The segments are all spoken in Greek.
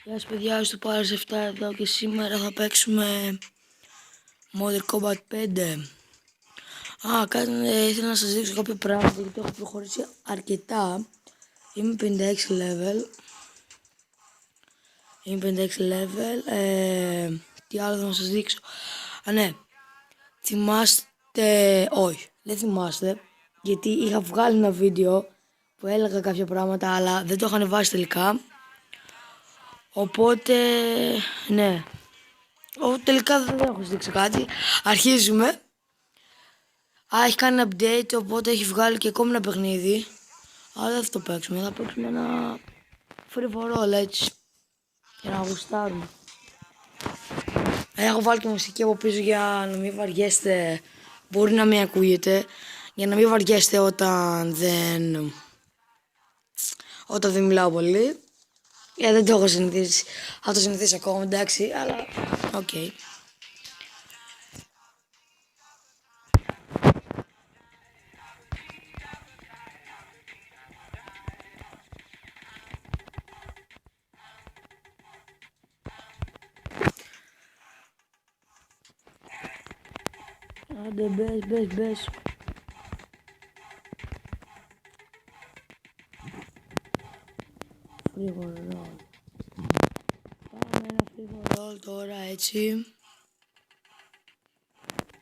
Γεια σας παιδιά, στο Palace 7 εδώ και σήμερα θα παίξουμε Mortal Kombat 5. Ήθελα να σας δείξω κάποια πράγματα γιατί έχω προχωρήσει αρκετά. Είμαι 56 level. Τι άλλο θα σας δείξω. Ναι. Θυμάστε, όχι, δεν θυμάστε, γιατί είχα βγάλει ένα βίντεο που έλεγα κάποια πράγματα αλλά δεν το είχα ανεβάσει τελικά. Οπότε, ναι. Τελικά δεν έχω δείξει κάτι. Αρχίζουμε. Έχει κάνει update, οπότε έχει βγάλει και ακόμη ένα παιχνίδι. Αλλά δεν θα το παίξουμε. Θα παίξουμε ένα free for all, έτσι. Για να γουστάρουμε. Έχω βάλει και μουσική από πίσω για να μην βαριέστε. Μπορεί να μην ακούγεται. Για να μην βαριέστε όταν δεν μιλάω πολύ. Δεν το έχω συνηθίσει. Θα το συνηθίσει ακόμα, εντάξει, αλλά οκ. Άντε μπες. Free for all. Πάμε ένα free for all τώρα, έτσι.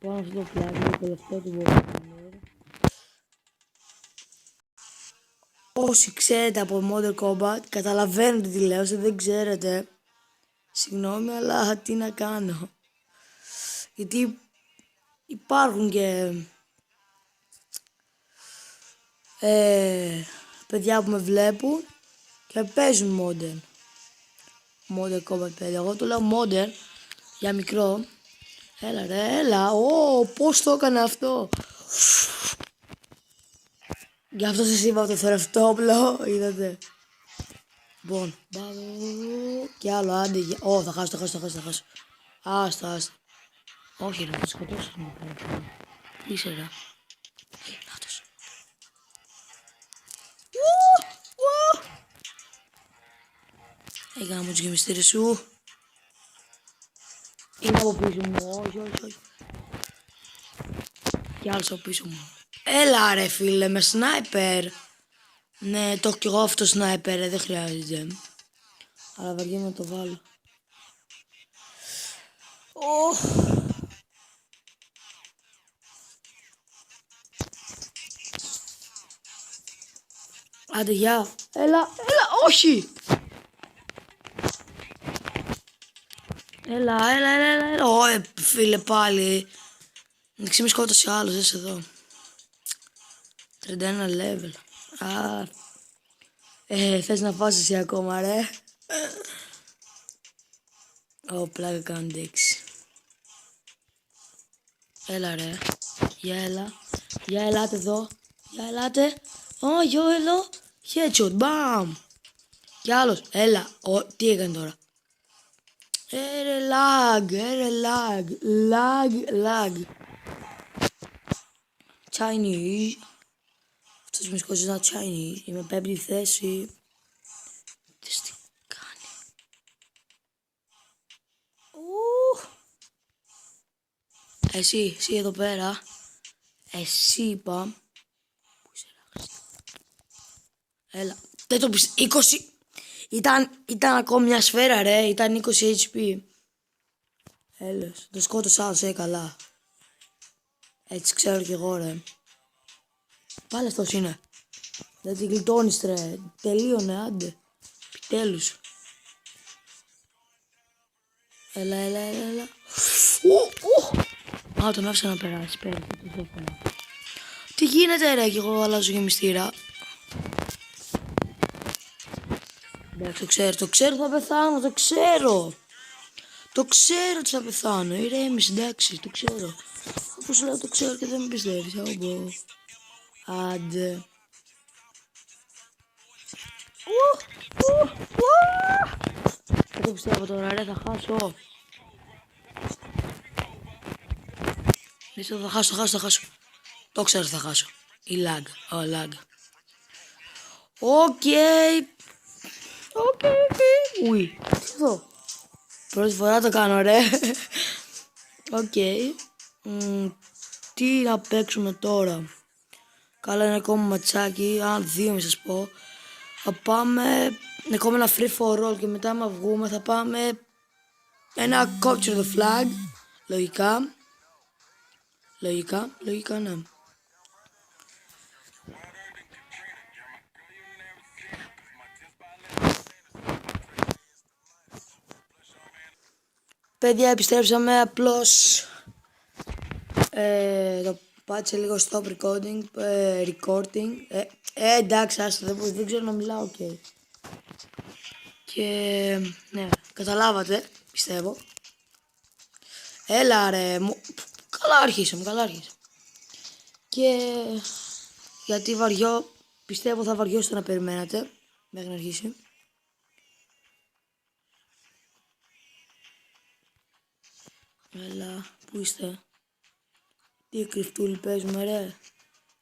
Πάνω αυτό το πλάκι, το τελευταίο του Warhammer. Όσοι ξέρετε από Mortal Kombat, καταλαβαίνετε τι λέω, όσοι δεν ξέρετε, συγγνώμη, αλλά τι να κάνω. Γιατί υπάρχουν και παιδιά που με βλέπουν και παίζουν Mortal Kombat 5. Εγώ το λέω Modern για μικρό. Έλα ρε, έλα. Πώς το έκανε αυτό. Γι' αυτό σας είπα το θερευτόπλο, είδατε. Λοιπόν, και άλλο, άντε. Θα χάσω. Άστα. Όχι ρε, θα το σκοτώσω. Είσαι ρε. Νάτος. Έκανα μου τους γεμιστήρες σου. Είναι από πίσω μου, όχι. Κι άλλος από πίσω μου. Έλα ρε φίλε, με σνάιπερ. Ναι, το έχω κι εγώ αυτό σνάιπερ, δεν χρειάζεται. Αλλά βαριέμαι να το βάλω. Άντε γεια. Έλα, όχι. Έλα. Φίλε πάλι. Εντάξει μη σκότωσε άλλος, δες εδώ. 31 level. Θες να φας εσύ ακόμα ρε. Πλάκα κάνω αντέξει. Έλα ρε. Για ελάτε εδώ. Για ελάτε. Εδώ. Headshot. Μπαμ. Κι άλλος. Έλα. Τι έκανε τώρα. Lag. Chinese. Αυτός με σκότωσε ένα Chinese. Είμαι πέμπτη θέση. Τι κάνει. Εσύ εδώ πέρα. Εσύ είπα. Πού είσαι ρε. Έλα. Δεν το πεις. 20. Ήταν ακόμη μια σφαίρα ρε. Ήταν 20 HP. Έλος. Το σκότωσα καλά. Έτσι ξέρω κι εγώ ρε. Πάλι αυτός είναι. Δεν την γλιτώνεις ρε. Τελείωνε άντε. Επιτέλους. Έλα. Τον άφησα να περάσει. Τι γίνεται ρε. Και εγώ αλλάζω γεμιστήρα. Εντάξει το ξέρω θα πεθάνω. Το ξέρω ότι θα πεθάνω. Ηρέμησε, εντάξει, το ξέρω. Όπως λέω το ξέρω και δεν με πιστεύεις. Άντε. Δεν το πιστεύω τώρα ρε, θα χάσω. Θα χάσω. Το ξέρω θα χάσω. Η lag. Οκ. Ουι. Τι εδώ. Πρώτη φορά το κάνω ρε. Οκ. Τι να παίξουμε τώρα. Καλά είναι ακόμα ματσάκι. Δύο να σας πω. Θα πάμε ακόμα ένα free for all και μετά άμα βγούμε θα πάμε ένα capture the flag. Λογικά ναι. Παιδιά, επιστρέψαμε, απλώς το πάτησε λίγο stop recording. Εντάξει, άστο, δεν ξέρω να μιλάω, okay. Και ναι, καταλάβατε, πιστεύω. Έλα ρε, καλά άρχισαμε. Και γιατί πιστεύω θα βαριώσετε να περιμένατε μέχρι να αρχίσει. Έλα, πού είστε? Τι κρυφτούλη παίζουμε ρε?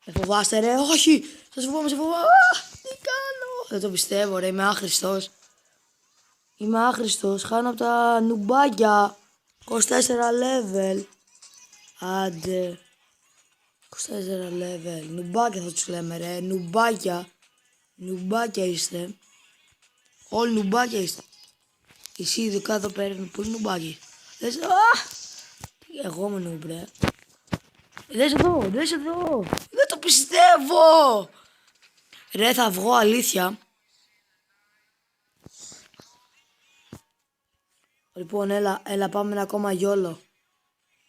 Με φοβάστε ρε? Όχι! Σας φοβάμαι, σε φοβάμαι! Τι κάνω? Δεν το πιστεύω ρε, είμαι άχρηστος. Χάνω από τα νουμπάκια. 24 level. Άντε. 24 level. Νουμπάκια θα τους λέμε ρε, νουμπάκια. Νουμπάκια είστε. Όλοι νουμπάκια είστε. Εσύ ειδικά εδώ πέρα είναι πολύ νουμπάκι. Εγώ είμαι νουμπ ρε. Δες εδώ. Δεν το πιστεύω. Ρε θα βγω αλήθεια. Λοιπόν έλα πάμε ένα ακόμα γιόλο.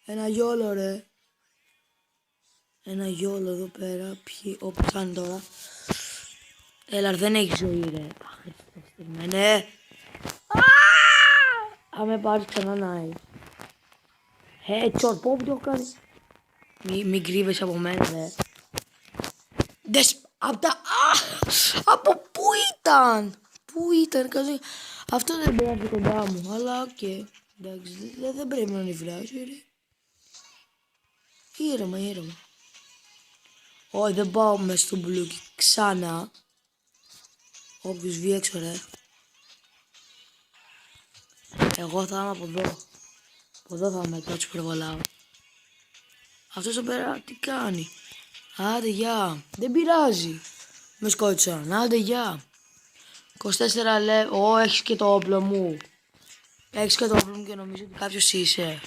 Ένα γιόλο ρε. Ένα γιόλο εδώ πέρα. Όπου κάνει τώρα. Έλα δεν έχει ζωή ρε. Ναι. Αν με πάρεις ξανά να τσορ, πω που το έχω κάνει. Μην κρύβεσαι από μένα ρε. Από πού ήταν? Αυτό δεν πρέπει να έρθει κοντά μου. Αλλά οκ. Εντάξει, δεν πρέπει να νευριάζει ρε. Ήρεμα. Όχι, δεν πάω μέσα στο μπλούκι ξανά. Όποιος βγει έξω ρε. Εγώ θα είμαι από εδώ. Από εδώ θα είμαι, έτσι προβολάω. Αυτός εδώ πέρα τι κάνει? Άντε γεια. Δεν πειράζει. Με σκότωσαν. Άντε γεια. 24 λέει. Έχεις και το όπλο μου. Και νομίζω ότι κάποιος είσαι.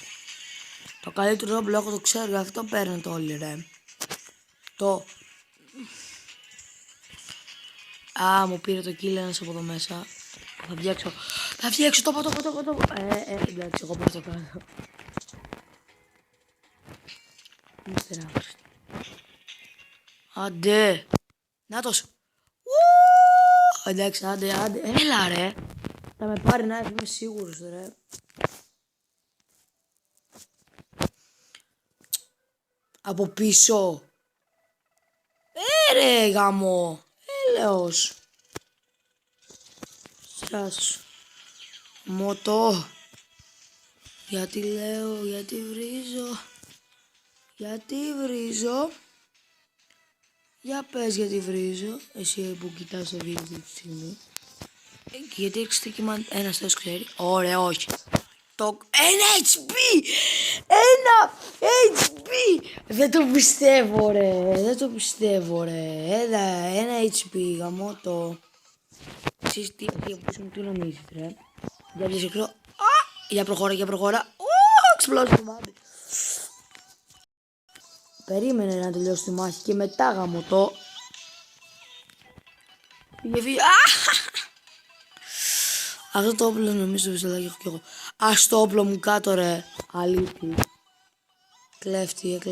Το καλύτερο όπλο έχω, το ξέρω, γι' αυτό παίρνετε όλοι ρε. Μου πήρε το kill ένας από εδώ μέσα. Θα βγει έξω, το εντάξει, εγώ πώς το κάνω. Άντε. Νάτος. Εντάξει, άντε. Έλα ρε. Θα με πάρει να είμαι σίγουρος ρε. Από πίσω. Ρε γαμό. Έλεος. Στράσου. Μοτό. Γιατί λέω, γιατί βρίζω. Για πες γιατί βρίζω. Εσύ που κοιτάς το βίντεο αυτή τη στιγμή. Και γιατί έχεις τύχημα ένας θες ξέρει. Ωραία, όχι. Ένα HP! Ένα HP! Δεν το πιστεύω ρε. Ένα HP γαμώτο. Εσείς τι νομίζεις ρε? Για ψεκρό. Για προχώρα. Εξπλώσει το μάτι. Περίμενε να τελειώσει τη μάχη και μετά γαμώτο. Πήγε. Αυτό το όπλο νομίζω το πιστολάκι έχω κι εγώ. Ας το όπλο μου κάτω ρε. Αλήτη. Κλέφτη.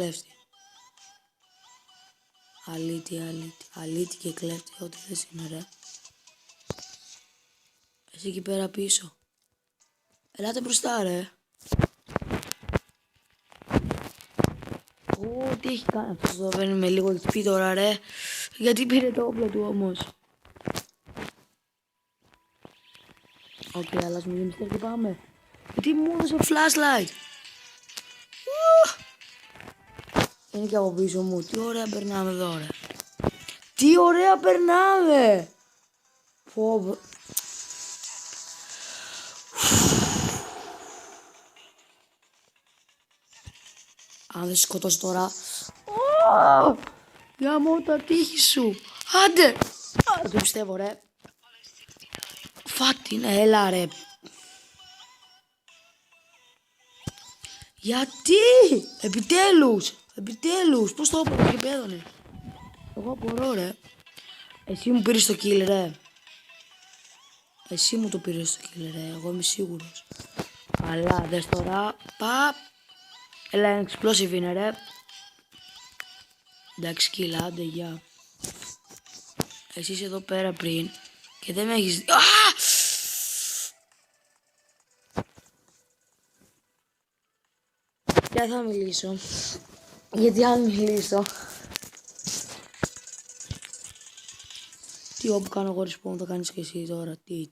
Αλήτη και κλέφτη. Ό,τι θες είναι ρε. Εσύ εκεί πέρα πίσω. Ελάτε μπροστά ρε. Τι έχει κάνει αυτός εδώ, παίρνει με λίγο HP τώρα ρε. Γιατί πήρε το όπλο του όμως. Οκ, αλλάζουμε γεμιστέρ και πάμε. Γιατί μου έδωσε flashlight. Είναι και από πίσω μου. Τι ωραία περνάμε εδώ ρε. Αν δεν σε σκοτώσει τώρα. Γαμώ τα τύχη σου. Άντε. Δεν το πιστεύω ρε. Φάτιν, έλα ρε. Γιατί. Επιτέλους. Πώς το έπρεπε και πέδωνε. Εγώ απορώ ρε. Εσύ μου πήρες το kill ρε. Εσύ μου το πήρες το kill ρε. Εγώ είμαι σίγουρος. Αλλά δες τώρα. Παπ. Έλα ένα explosive είναι ρε. Εντάξει κύλα, άντε γεια. Εσύ είσαι εδώ πέρα πριν και δεν με έχεις... Δεν θα μιλήσω. Γιατί αν μιλήσω... Τι όπου κάνω εγώ respawn θα κάνεις και εσύ τώρα. Τι.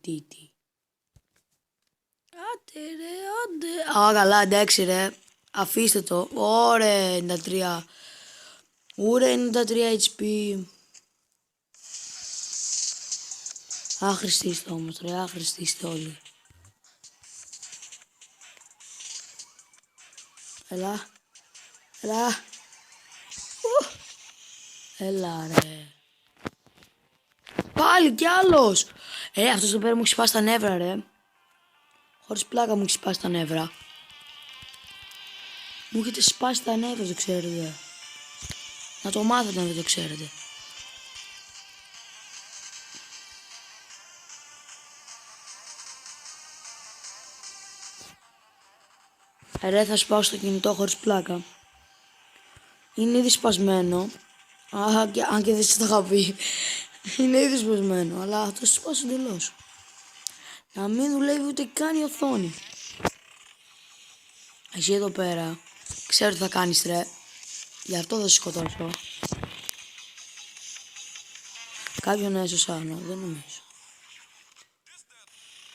Άντε ρε, άντε. Α, καλά, εντάξει ρε. Αφήστε το. Ωραία, 93. Ωραία, 93 HP. Άχρηστοι είστε όμως ρε, άχρηστοι είστε όλοι. Έλα. Έλα ρε. Πάλι κι άλλος. Αυτός εδώ πέρα μου έχει σπάσει τα νεύρα ρε. Χωρίς πλάκα μου έχει σπάσει τα νεύρα. Μου έχετε σπάσει τα νεύρα, το ξέρετε. Να το μάθετε αν δεν το ξέρετε. Ρε, θα σπάω στο κινητό χωρίς πλάκα. Είναι ήδη σπασμένο. Αν και δεν σας το είχα πει. Είναι ήδη σπασμένο, αλλά θα το σπάσω εντελώς. Να μην δουλεύει ούτε καν η οθόνη. Εσύ εδώ πέρα. Ξέρω τι θα κάνεις ρε. Γι' αυτό θα σε σκοτώσω. Κάποιον έσωσα, δεν νομίζω.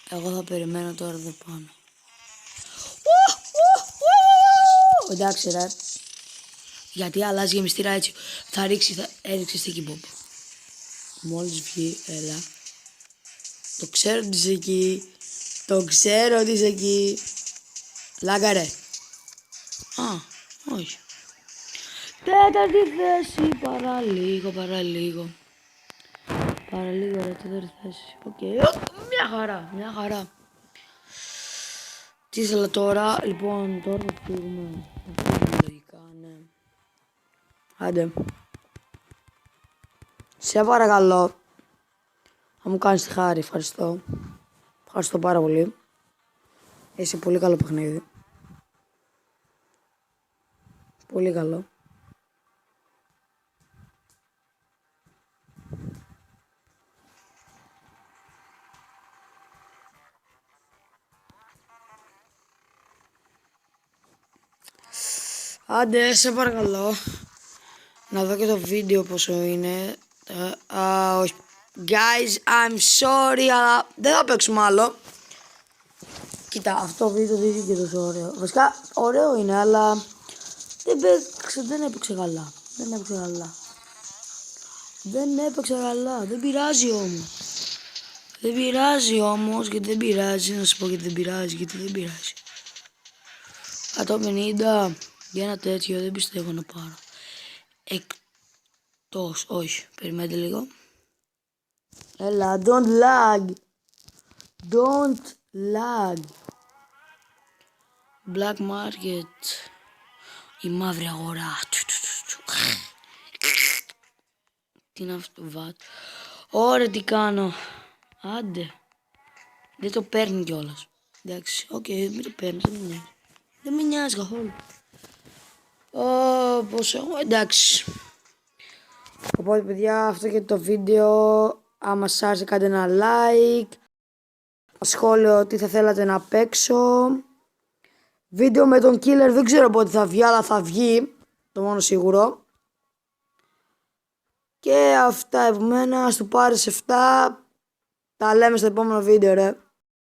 Εγώ θα περιμένω τώρα εδώ πάνω. Εντάξει ρε. Γιατί αλλάζει γεμιστήρα έτσι. Θα έριξει sticky bomb. Μόλις βγει, έλα. Το ξέρω ότι είσαι εκεί. Το ξέρω ότι είσαι εκεί. Λάγκα ρε. Όχι. Τέταρτη θέση. Παραλίγο ρε, τέταρτη θέση. Οκ. Μια χαρά. Τι ήθελα τώρα. Λοιπόν, τώρα θα φύγουμε. Λογικά, ναι. Άντε. Σε παρακαλώ. Θα μου κάνεις τη χάρη, ευχαριστώ. Ευχαριστώ πάρα πολύ. Είσαι πολύ καλό παιχνίδι. Πολύ καλό. Άντε, σε παρακαλώ. Να δω και το βίντεο πόσο είναι. Όχι. Guys, I'm sorry, αλλά δεν θα παίξουμε άλλο. Κοίτα, αυτό το βίντεο δεν είναι και τόσο ωραίο. Βασικά, ωραίο είναι, αλλά δεν έπαιξε καλά. Δεν πειράζει όμως. Γιατί δεν πειράζει. Να σου πω γιατί δεν πειράζει. 150 για ένα τέτοιο δεν πιστεύω να πάρω. Εκτός, όχι, περιμένετε λίγο. Έλα, don't lag. Black market. Η μαύρη αγορά. Τι είναι αυτό, βάτ. Ωραία, τι κάνω. Άντε. Δεν το παίρνει κιόλας. Εντάξει, μην το παίρνεις, δεν με νοιάζει καθόλου. Πώς έχω, εντάξει. Οπότε παιδιά, αυτό και το βίντεο. Άμα σας άρεσε κάντε ένα like. Σχόλιο τι θα θέλατε να παίξω. Βίντεο με τον killer δεν ξέρω πότε θα βγει, αλλά θα βγει. Το μόνο σίγουρο. Και αυτά από μένα. Ας του πάρεις 7. Τα λέμε στο επόμενο βίντεο ρε.